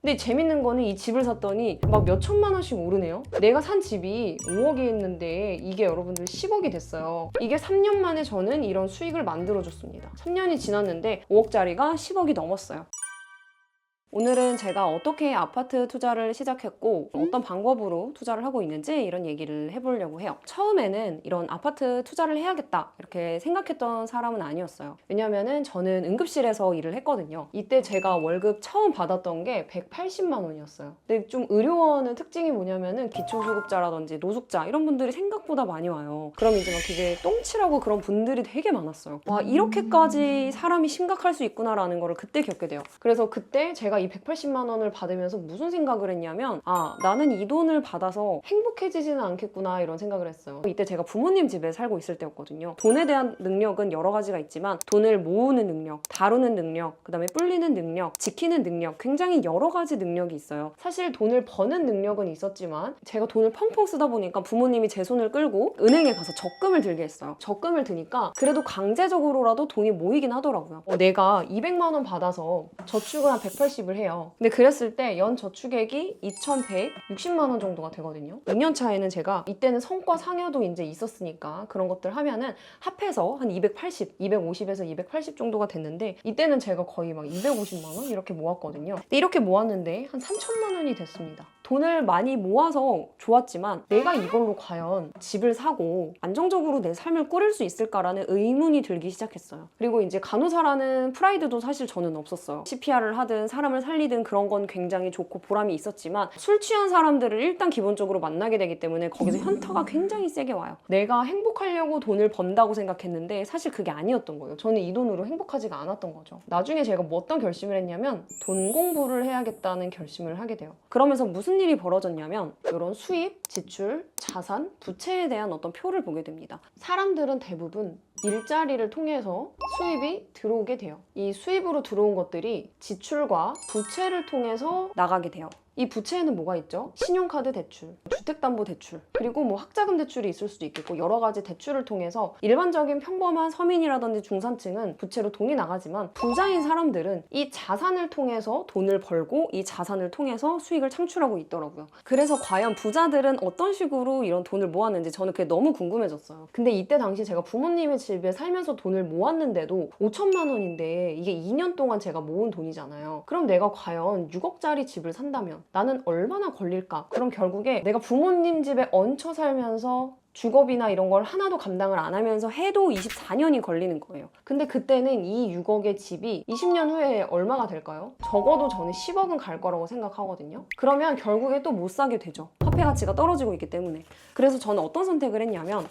근데 재밌는 거는 이 집을 샀더니 막 몇 천만 원씩 오르네요. 내가 산 집이 5억이었는데 이게 여러분들 10억이 됐어요. 이게 3년 만에 저는 이런 수익을 만들어줬습니다. 3년이 지났는데 5억짜리가 10억이 넘었어요. 오늘은 제가 어떻게 아파트 투자를 시작했고 어떤 방법으로 투자를 하고 있는지 이런 얘기를 해보려고 해요. 처음에는 이런 아파트 투자를 해야겠다 이렇게 생각했던 사람은 아니었어요. 왜냐면은 저는 응급실에서 일을 했거든요. 이때 제가 월급 처음 받았던 게 180만 원이었어요. 근데 좀 의료원은 특징이 뭐냐면은 기초수급자라든지 노숙자 이런 분들이 생각보다 많이 와요. 그럼 이제 막 되게 똥칠하고 그런 분들이 되게 많았어요. 와, 이렇게까지 사람이 심각할 수 있구나라는 거를 그때 겪게 돼요. 그래서 그때 제가 이 180만 원을 받으면서 무슨 생각을 했냐면 나는 이 돈을 받아서 행복해지지는 않겠구나 이런 생각을 했어요. 이때 제가 부모님 집에 살고 있을 때였거든요. 돈에 대한 능력은 여러 가지가 있지만 돈을 모으는 능력, 다루는 능력, 그 다음에 불리는 능력, 지키는 능력, 굉장히 여러 가지 능력이 있어요. 사실 돈을 버는 능력은 있었지만 제가 돈을 펑펑 쓰다 보니까 부모님이 제 손을 끌고 은행에 가서 적금을 들게 했어요. 적금을 드니까 그래도 강제적으로라도 돈이 모이긴 하더라고요. 내가 200만 원 받아서 저축을 한 180을 해요. 근데 그랬을 때 연 저축액이 2,160만 원 정도가 되거든요. 2년 차에는 제가 이때는 성과 상여도 이제 있었으니까 그런 것들 하면은 합해서 한 280, 250에서 280 정도가 됐는데 이때는 제가 거의 막 250만 원 이렇게 모았거든요. 근데 이렇게 모았는데 한 3천만 원이 됐습니다. 돈을 많이 모아서 좋았지만 내가 이걸로 과연 집을 사고 안정적으로 내 삶을 꾸릴 수 있을까라는 의문이 들기 시작했어요. 그리고 이제 간호사라는 프라이드도 사실 저는 없었어요. CPR을 하든 사람을 살리든 그런 건 굉장히 좋고 보람이 있었지만 술 취한 사람들을 일단 기본적으로 만나게 되기 때문에 거기서 현타가 굉장히 세게 와요. 내가 행복하려고 돈을 번다고 생각했는데 사실 그게 아니었던 거예요. 저는 이 돈으로 행복하지가 않았던 거죠. 나중에 제가 뭐 어떤 결심을 했냐면 돈 공부를 해야겠다는 결심을 하게 돼요. 그러면서 무슨 일이 벌어졌냐면 이런 수입, 지출, 자산, 부채에 대한 어떤 표를 보게 됩니다. 사람들은 대부분 일자리를 통해서 수입이 들어오게 돼요. 이 수입으로 들어온 것들이 지출과 부채를 통해서 나가게 돼요. 이 부채에는 뭐가 있죠? 신용카드 대출, 주택담보대출, 그리고 뭐 학자금 대출이 있을 수도 있겠고 여러 가지 대출을 통해서 일반적인 평범한 서민이라든지 중산층은 부채로 돈이 나가지만 부자인 사람들은 이 자산을 통해서 돈을 벌고 이 자산을 통해서 수익을 창출하고 있더라고요. 그래서 과연 부자들은 어떤 식으로 이런 돈을 모았는지 저는 그게 너무 궁금해졌어요. 근데 이때 당시 제가 부모님의 집에 살면서 돈을 모았는데도 5천만 원인데 이게 2년 동안 제가 모은 돈이잖아요. 그럼 내가 과연 6억짜리 집을 산다면 나는 얼마나 걸릴까? 그럼 결국에 내가 부모님 집에 얹혀 살면서 주거비나 이런 걸 하나도 감당을 안 하면서 해도 24년이 걸리는 거예요. 근데 그때는 이 6억의 집이 20년 후에 얼마가 될까요? 적어도 저는 10억은 갈 거라고 생각하거든요. 그러면 결국에 또 못 사게 되죠. 화폐 가치가 떨어지고 있기 때문에. 그래서 저는 어떤 선택을 했냐면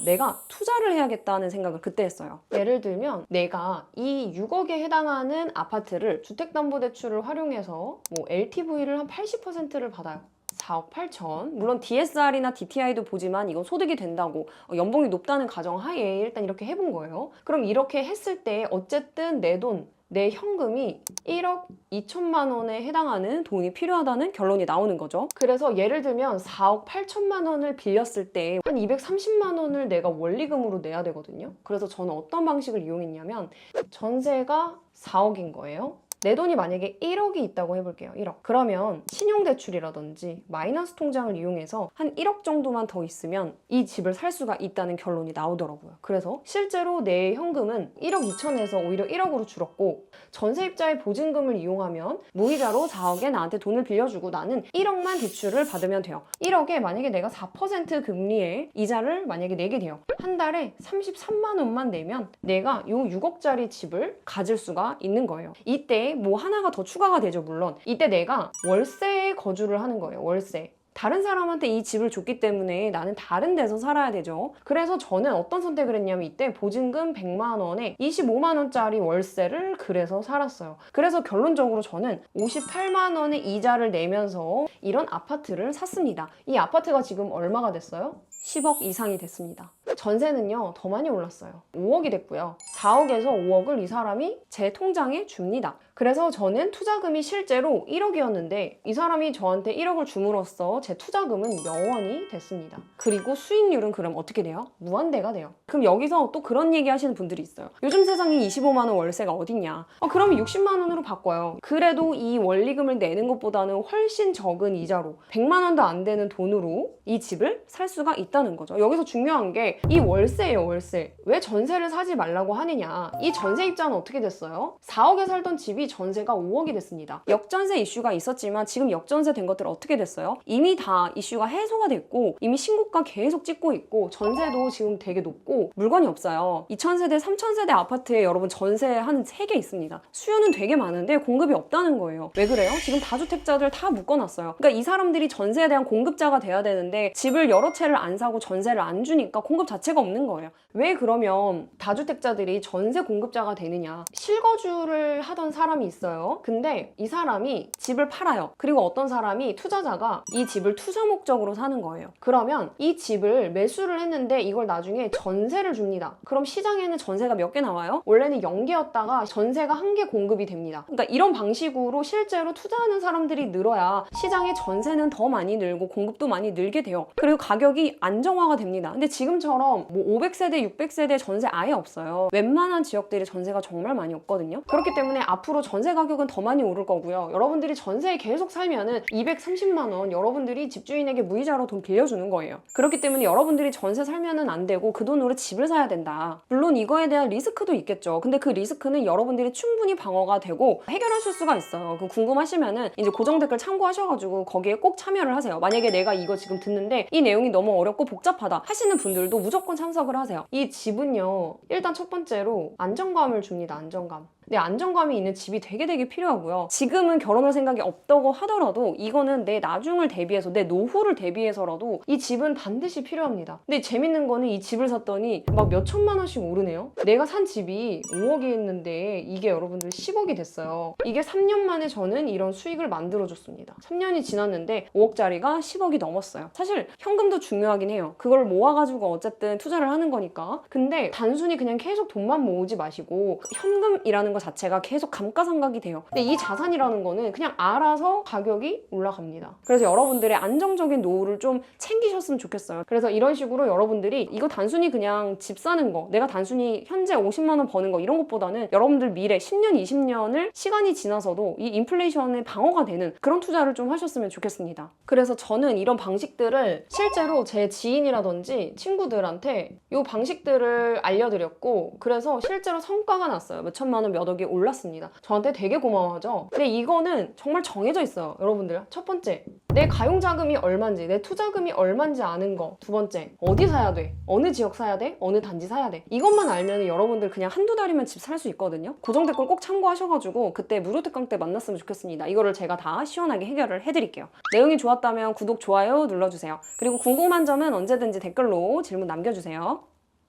내가 투자를 해야겠다는 생각을 그때 했어요. 예를 들면 내가 이 6억에 해당하는 아파트를 주택담보대출을 활용해서 뭐 LTV를 한 80%를 받아요. 4억 8천. 물론 DSR이나 DTI도 보지만 이건 소득이 된다고 연봉이 높다는 가정하에 일단 이렇게 해본 거예요. 그럼 이렇게 했을 때 어쨌든 내 돈, 내 현금이 1억 2천만 원에 해당하는 돈이 필요하다는 결론이 나오는 거죠. 그래서 예를 들면 4억 8천만 원을 빌렸을 때 한 230만 원을 내가 원리금으로 내야 되거든요. 그래서 저는 어떤 방식을 이용했냐면 전세가 4억인 거예요. 내 돈이 만약에 1억이 있다고 해볼게요. 1억. 그러면 신용대출이라든지 마이너스 통장을 이용해서 한 1억 정도만 더 있으면 이 집을 살 수가 있다는 결론이 나오더라고요. 그래서 실제로 내 현금은 1억 2천에서 오히려 1억으로 줄었고 전세입자의 보증금을 이용하면 무이자로 4억에 나한테 돈을 빌려주고 나는 1억만 대출을 받으면 돼요. 1억에 만약에 내가 4% 금리에 이자를 만약에 내게 돼요. 한 달에 33만 원만 내면 내가 요 6억짜리 집을 가질 수가 있는 거예요. 이때 뭐 하나가 더 추가가 되죠. 물론 이때 내가 월세에 거주를 하는 거예요. 월세. 다른 사람한테 이 집을 줬기 때문에 나는 다른 데서 살아야 되죠. 그래서 저는 어떤 선택을 했냐면 이때 보증금 100만 원에 25만 원짜리 월세를 그래서 살았어요. 그래서 결론적으로 저는 58만 원의 이자를 내면서 이런 아파트를 샀습니다. 이 아파트가 지금 얼마가 됐어요? 10억 이상이 됐습니다. 전세는요, 더 많이 올랐어요. 5억이 됐고요. 4억에서 5억을 이 사람이 제 통장에 줍니다. 그래서 저는 투자금이 실제로 1억이었는데 이 사람이 저한테 1억을 줌으로써 제 투자금은 0원이 됐습니다. 그리고 수익률은 그럼 어떻게 돼요? 무한대가 돼요. 그럼 여기서 또 그런 얘기 하시는 분들이 있어요. 요즘 세상에 25만 원 월세가 어딨냐? 그러면 60만 원으로 바꿔요. 그래도 이 원리금을 내는 것보다는 훨씬 적은 이자로 100만 원도 안 되는 돈으로 이 집을 살 수가 있다는 거죠. 여기서 중요한 게 이 월세예요, 월세. 왜 전세를 사지 말라고 하느냐? 이 전세 입자는 어떻게 됐어요? 4억에 살던 집이 전세가 5억이 됐습니다. 역전세 이슈가 있었지만 지금 역전세 된 것들 어떻게 됐어요? 이미 다 이슈가 해소가 됐고 이미 신고가 계속 찍고 있고 전세도 지금 되게 높고 물건이 없어요. 2000세대, 3000세대 아파트에 여러분 전세 한 3개 있습니다. 수요는 되게 많은데 공급이 없다는 거예요. 왜 그래요? 지금 다주택자들 다 묶어놨어요. 그러니까 이 사람들이 전세에 대한 공급자가 돼야 되는데 집을 여러 채를 안 사고 전세를 안 주니까 공급 자체가 없는 거예요. 왜 그러면 다주택자들이 전세 공급자가 되느냐? 실거주를 하던 사람이 있어요. 근데 이 사람이 집을 팔아요. 그리고 어떤 사람이 투자자가 이 집을 투자 목적으로 사는 거예요. 그러면 이 집을 매수를 했는데 이걸 나중에 전세를 줍니다. 그럼 시장에는 전세가 몇 개 나와요? 원래는 0개였다가 전세가 1개 공급이 됩니다. 그러니까 이런 방식으로 실제로 투자하는 사람들이 늘어야 시장에 전세는 더 많이 늘고 공급도 많이 늘게 돼요. 그리고 가격이 안정화가 됩니다. 근데 지금처럼 뭐 500세대, 600세대 전세 아예 없어요. 웬만한 지역들이 전세가 정말 많이 없거든요. 그렇기 때문에 앞으로 전세 가격은 더 많이 오를 거고요. 여러분들이 전세에 계속 살면은 230만 원 여러분들이 집주인에게 무이자로 돈 빌려주는 거예요. 그렇기 때문에 여러분들이 전세 살면은 안 되고 그 돈으로 집을 사야 된다. 물론 이거에 대한 리스크도 있겠죠. 근데 그 리스크는 여러분들이 충분히 방어가 되고 해결하실 수가 있어요. 궁금하시면은 이제 고정 댓글 참고하셔가지고 거기에 꼭 참여를 하세요. 만약에 내가 이거 지금 듣는데 이 내용이 너무 어렵고 복잡하다 하시는 분들도 무조건 참석을 하세요. 이 집은요, 일단 첫 번째로 안정감을 줍니다. 안정감. 근데 안정감이 있는 집이 되게 필요하고요. 지금은 결혼할 생각이 없다고 하더라도 이거는 내 나중을 대비해서 내 노후를 대비해서라도 이 집은 반드시 필요합니다. 근데 재밌는 거는 이 집을 샀더니 막 몇 천만 원씩 오르네요. 내가 산 집이 5억이었는데 이게 여러분들 10억이 됐어요. 이게 3년 만에 저는 이런 수익을 만들어줬습니다. 3년이 지났는데 5억짜리가 10억이 넘었어요. 사실 현금도 중요하긴 해요. 그걸 모아가지고 어쨌든 투자를 하는 거니까. 근데 단순히 그냥 계속 돈만 모으지 마시고 현금이라는 거 자체가 계속 감가상각이 돼요. 근데 이 자산이라는 거는 그냥 알아서 가격이 올라갑니다. 그래서 여러분들의 안정적인 노후를 좀 챙기셨으면 좋겠어요. 그래서 이런 식으로 여러분들이 이거 단순히 그냥 집 사는 거, 내가 단순히 현재 50만 원 버는 거 이런 것보다는 여러분들 미래 10년, 20년을 시간이 지나서도 이 인플레이션에 방어가 되는 그런 투자를 좀 하셨으면 좋겠습니다. 그래서 저는 이런 방식들을 실제로 제 지인이라든지 친구들한테 이 방식들을 알려드렸고 그래서 실제로 성과가 났어요. 몇 천만 원, 몇 억이 올랐습니다. 저한테 되게 고마워하죠. 근데 이거는 정말 정해져 있어요. 여러분들, 첫 번째, 내 가용자금이 얼만지, 내 투자금이 얼만지 아는 거. 두 번째, 어디 사야 돼? 어느 지역 사야 돼? 어느 단지 사야 돼? 이것만 알면 여러분들 그냥 한두 달이면 집 살 수 있거든요. 고정 댓글 꼭 참고하셔가지고 그때 무료 특강 때 만났으면 좋겠습니다. 이거를 제가 다 시원하게 해결을 해드릴게요. 내용이 좋았다면 구독, 좋아요 눌러주세요. 그리고 궁금한 점은 언제든지 댓글로 질문 남겨주세요.